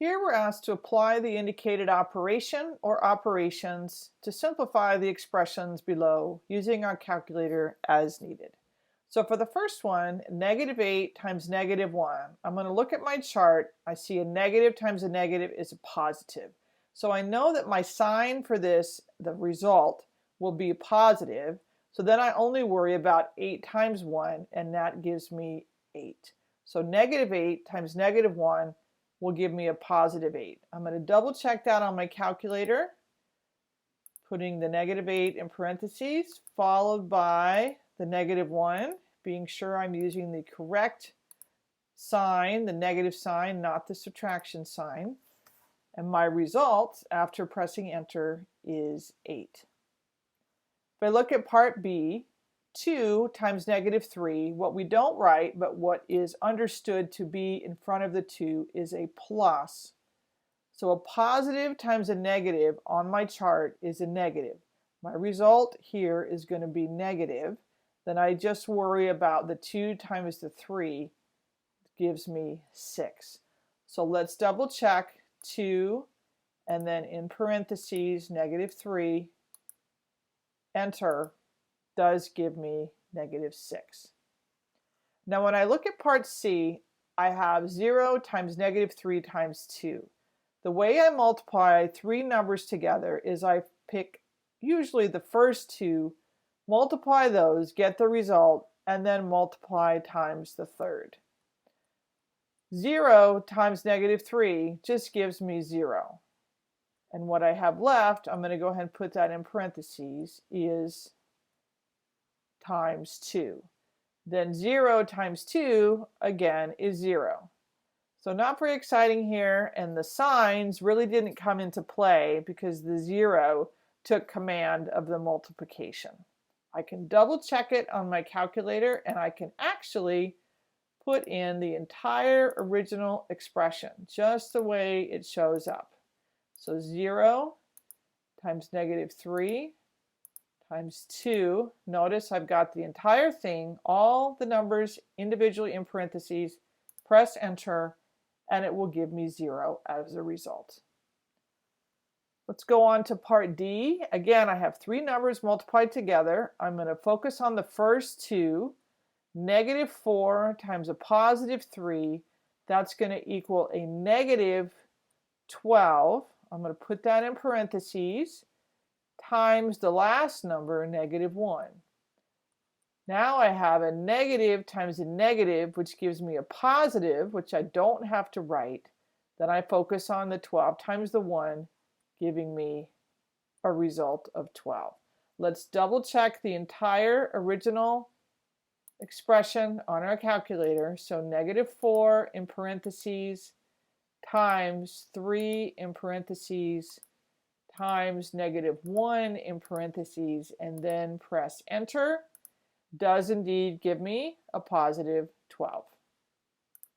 Here we're asked to apply the indicated operation or operations to simplify the expressions below using our calculator as needed. So for the first one, -8 times -1, I'm going to look at my chart. I see a negative times a negative is a positive. So I know that my sign for this, the result, will be positive. So then I only worry about 8 times 1, and that gives me 8. So -8 times -1 will give me a positive 8. I'm going to double check that on my calculator, putting the -8 in parentheses, followed by the -1, being sure I'm using the correct sign, the negative sign, not the subtraction sign. And my result after pressing enter is 8. If I look at part B, 2 times -3, what we don't write, but what is understood to be in front of the 2 is a plus. So a positive times a negative on my chart is a negative. My result here is going to be negative. Then I just worry about the 2 times the 3 gives me 6. So let's double check 2 and then in parentheses -3, enter, does give me -6. Now when I look at part C, I have 0 times -3 times 2. The way I multiply three numbers together is I pick usually the first two, multiply those, get the result, and then multiply times the third. 0 times -3 just gives me 0. And what I have left, I'm going to go ahead and put that in parentheses, is times 2. Then 0 times 2, again, is 0. So not very exciting here, and the signs really didn't come into play because the 0 took command of the multiplication. I can double check it on my calculator, and I can actually put in the entire original expression, just the way it shows up. So 0 times -3 times 2. Notice I've got the entire thing, all the numbers individually in parentheses, press enter, and it will give me 0 as a result. Let's go on to part D. Again, I have three numbers multiplied together. I'm going to focus on the first two. -4 times a +3, that's going to equal a -12. I'm going to put that in parentheses, times the last number, -1. Now I have a negative times a negative, which gives me a positive, which I don't have to write. Then I focus on the 12 times the 1, giving me a result of 12. Let's double check the entire original expression on our calculator. So -4 in parentheses times 3 in parentheses times -1 in parentheses, and then press enter, does indeed give me a +12.